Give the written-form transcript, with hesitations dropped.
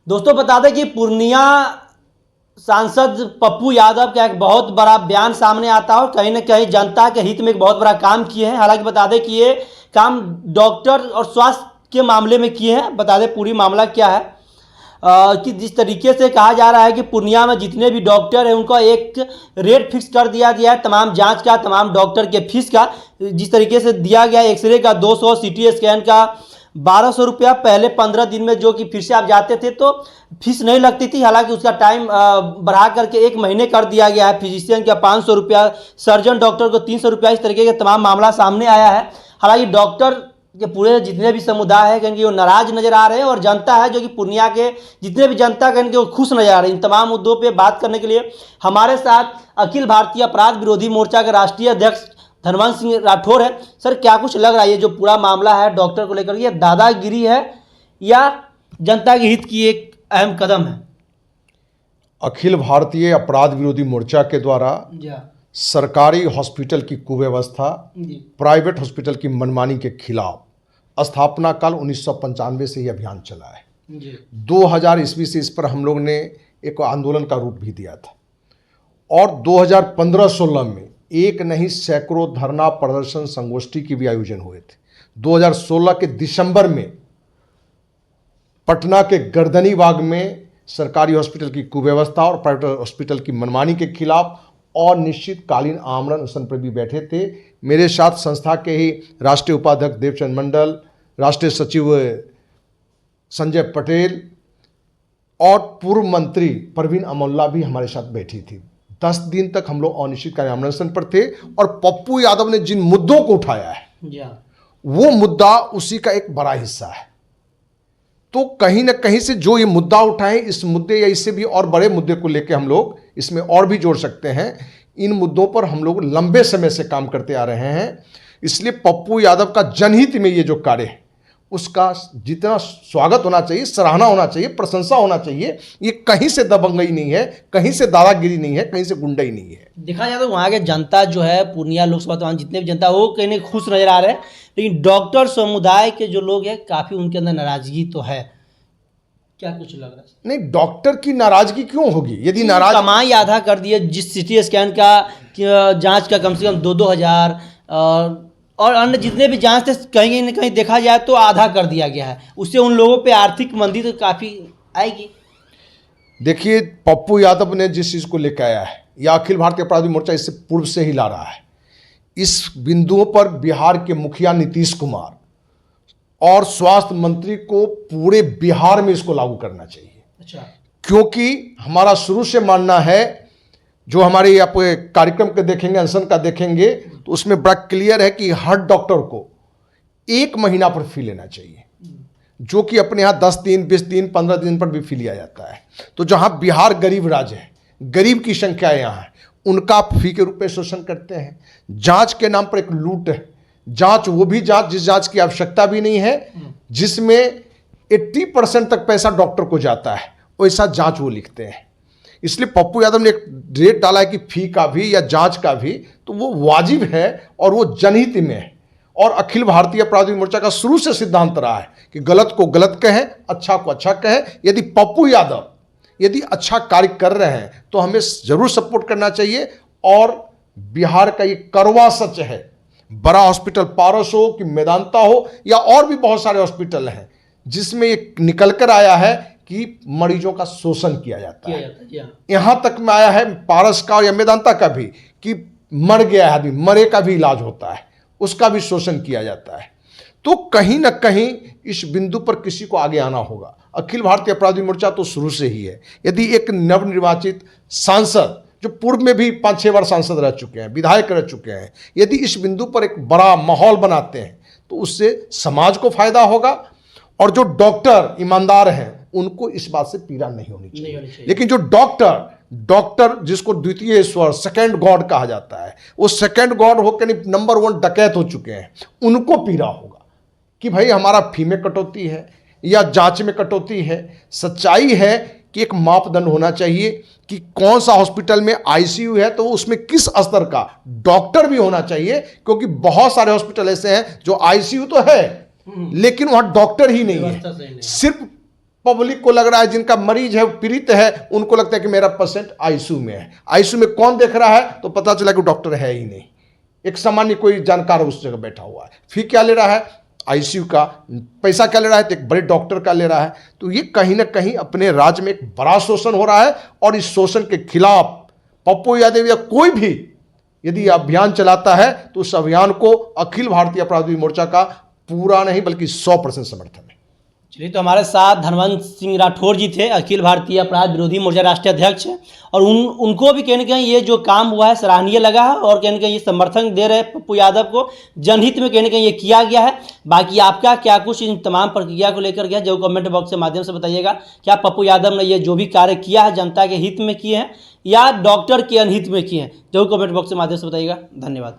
दोस्तों बता दें कि पूर्णिया सांसद पप्पू यादव का एक बहुत बड़ा बयान सामने आता है और कहीं ना कहीं जनता के हित में एक बहुत बड़ा काम किए हैं। हालांकि बता दें कि ये काम डॉक्टर और स्वास्थ्य के मामले में किए हैं। बता दें पूरी मामला क्या है कि जिस तरीके से कहा जा रहा है कि पूर्णिया में जितने भी डॉक्टर हैं उनका एक रेट फिक्स कर दिया गया है तमाम जांच का, तमाम डॉक्टर के फीस का। जिस तरीके से दिया गया है एक्सरे का 200, सीटी स्कैन का 1200 रुपया। पहले 15 दिन में जो कि फिर से आप जाते थे तो फीस नहीं लगती थी, हालांकि उसका टाइम बढ़ा करके 1 महीने कर दिया गया है। फिजिशियन का 500 रुपया, सर्जन डॉक्टर को 300 रुपया, इस तरीके के तमाम मामला सामने आया है। हालांकि डॉक्टर के पूरे जितने भी समुदाय है क्योंकि वो नाराज नजर आ रहे हैं और जनता है जो कि पूर्णिया के जितने भी जनता कहेंगे वो खुश नजर आ रही है। इन तमाम मुद्दों पे बात करने के लिए हमारे साथ अखिल भारतीय अपराध विरोधी मोर्चा के राष्ट्रीय अध्यक्ष धनवंत सिंह राठौर है। सर, क्या कुछ लग रहा है ये जो पूरा मामला है डॉक्टर को लेकर, ये दादागिरी है या जनता के हित की एक अहम कदम है? अखिल भारतीय अपराध विरोधी मोर्चा के द्वारा सरकारी हॉस्पिटल की कुव्यवस्था, प्राइवेट हॉस्पिटल की मनमानी के खिलाफ स्थापना काल 1995 से ये अभियान चला है। 2000 ईस्वी से इस पर हम लोग ने एक आंदोलन का रूप भी दिया था और 2015-16 में एक नहीं सैकड़ों धरना, प्रदर्शन, संगोष्ठी की भी आयोजन हुए थे। 2016 के दिसंबर में पटना के गर्दनी बाग में सरकारी हॉस्पिटल की कुव्यवस्था और प्राइवेट हॉस्पिटल की मनमानी के खिलाफ और निश्चितकालीन आमरण अनशन पर भी बैठे थे। मेरे साथ संस्था के ही राष्ट्रीय उपाध्यक्ष देवचंद मंडल, राष्ट्रीय सचिव संजय पटेल और पूर्व मंत्री परवीन अमोल्ला भी हमारे साथ बैठी थी। 10 दिन तक हम लोग अनिश्चितकालीन आमरण अनशन पर थे और पप्पू यादव ने जिन मुद्दों को उठाया है वो मुद्दा उसी का एक बड़ा हिस्सा है। तो कहीं ना कहीं से जो ये मुद्दा उठाए, इस मुद्दे या इससे भी और बड़े मुद्दे को लेकर हम लोग इसमें और भी जोड़ सकते हैं। इन मुद्दों पर हम लोग लंबे समय से काम करते आ रहे हैं। इसलिए पप्पू यादव का जनहित में ये जो कार्य है उसका जितना स्वागत होना चाहिए, सराहना होना चाहिए, प्रशंसा होना चाहिए। ये कहीं से दबंगई नहीं है, कहीं से दादागिरी नहीं है, कहीं से गुंडाई नहीं है। देखा जाए तो वहाँ के जनता जो है पूर्णिया लोकसभा तो जितने भी जनता वो कहीं ना खुश नजर आ रहे हैं, लेकिन डॉक्टर समुदाय के जो लोग हैं काफ़ी उनके अंदर नाराजगी तो है। क्या कुछ लग रहा है? नहीं, डॉक्टर की नाराजगी क्यों होगी? यदि नाराज कमाई आधा कर दिए, जिस सीटी स्कैन का जांच का कम से कम 2-2 हज़ार और अन्य जितने भी जांच थे कहीं ना कहीं देखा जाए तो आधा कर दिया गया है। उससे उन लोगों पे आर्थिक मंदी तो काफ़ी आएगी। देखिए, पप्पू यादव ने जिस चीज़ को लेकर आया है या अखिल भारतीय अपराधी मोर्चा इससे पूर्व से ही ला रहा है, इस बिंदुओं पर बिहार के मुखिया नीतीश कुमार और स्वास्थ्य मंत्री को पूरे बिहार में इसको लागू करना चाहिए। अच्छा। क्योंकि हमारा शुरू से मानना है, जो हमारे आप कार्यक्रम के देखेंगे, अनशन का देखेंगे तो उसमें बड़ा क्लियर है कि हर डॉक्टर को 1 महीना पर फी लेना चाहिए, जो कि अपने यहाँ 10 दिन, 20 दिन, 15 दिन पर भी फी लिया जाता है। तो जहाँ बिहार गरीब राज्य है, गरीब की संख्या यहाँ है, उनका फी के रूप में शोषण करते हैं। जांच के नाम पर एक लूट है। जांच, वो भी जांच जिस जांच की आवश्यकता भी नहीं है, जिसमें 80% तक पैसा डॉक्टर को जाता है, वैसा जांच वो लिखते हैं। इसलिए पप्पू यादव ने एक रेट डाला है कि फी का भी या जांच का भी, तो वो वाजिब है और वो जनहित में है। और अखिल भारतीय अपराधी मोर्चा का शुरू से सिद्धांत रहा है कि गलत को गलत कहें, अच्छा को अच्छा कहें। यदि पप्पू यादव यदि अच्छा कार्य कर रहे हैं तो हमें जरूर सपोर्ट करना चाहिए। और बिहार का ये करवा सच है, बड़ा हॉस्पिटल पारस हो कि मेदांता हो या और भी बहुत सारे हॉस्पिटल हैं जिसमें ये निकल कर आया है कि मरीजों का शोषण किया जाता है। यहां तक में आया है पारस का या मेदांता का भी कि मर गया आदमी, मरे का भी इलाज होता है, उसका भी शोषण किया जाता है। तो कहीं ना कहीं इस बिंदु पर किसी को आगे आना होगा। अखिल भारतीय अपराधी मोर्चा तो शुरू से ही है। यदि एक नवनिर्वाचित सांसद जो पूर्व में भी 5-6 बार सांसद रह चुके हैं, विधायक रह चुके हैं, यदि इस बिंदु पर एक बड़ा माहौल बनाते हैं तो उससे समाज को फायदा होगा और जो डॉक्टर ईमानदार हैं उनको इस बात से पीड़ा नहीं होनी चाहिए। लेकिन जो डॉक्टर जिसको द्वितीय ईश्वर, सेकंड गॉड कहा जाता है, वो सेकंड गॉड होकर नंबर 1 डकैत हो चुके हैं, उनको पीड़ा होगा कि भाई हमारा फी में कटौती है या जांच में कटौती है। सच्चाई है कि एक मापदंड होना चाहिए कि कौन सा हॉस्पिटल में आईसीयू है तो उसमें किस स्तर का डॉक्टर भी होना चाहिए, क्योंकि बहुत सारे हॉस्पिटल ऐसे हैं जो आईसीयू तो है लेकिन वहां डॉक्टर ही नहीं है, सिर्फ पब्लिक को लग रहा है, जिनका मरीज है पीड़ित है, उनको लगता है कि मेरा पेशेंट आईसीयू में है। आईसीयू में कौन देख रहा है तो पता चला कि डॉक्टर है ही नहीं, एक सामान्य कोई जानकार उस जगह बैठा हुआ है। फी क्या ले रहा है? आईसीयू का। पैसा क्या ले रहा है? तो एक बड़े डॉक्टर का ले रहा है। तो ये कहीं ना कहीं अपने राज्य में एक बड़ा शोषण हो रहा है, और इस शोषण के खिलाफ पप्पू यादव या कोई भी यदि अभियान चलाता है तो उस अभियान को अखिल भारतीय अपराध विरोधी मोर्चा का पूरा नहीं बल्कि 100% समर्थन है। चलिए, तो हमारे साथ धनवंत सिंह राठौर जी थे, अखिल भारतीय अपराध विरोधी मोर्चा राष्ट्रीय अध्यक्ष हैं, और उनको भी कहीं ना कहीं ये जो काम हुआ है सराहनीय लगा है, और कहीं ना कहीं ये समर्थन दे रहे हैं पप्पू यादव को, जनहित में कहीं ना कहीं ये किया गया है। बाकी आपका क्या कुछ इन तमाम प्रक्रिया को लेकर गया, जो कमेंट बॉक्स के माध्यम से बताइएगा। क्या पप्पू यादव ने ये जो भी कार्य किया है जनता के हित में किए हैं या डॉक्टर के अनहित में किए हैं, जो कमेंट बॉक्स के माध्यम से बताइएगा। धन्यवाद।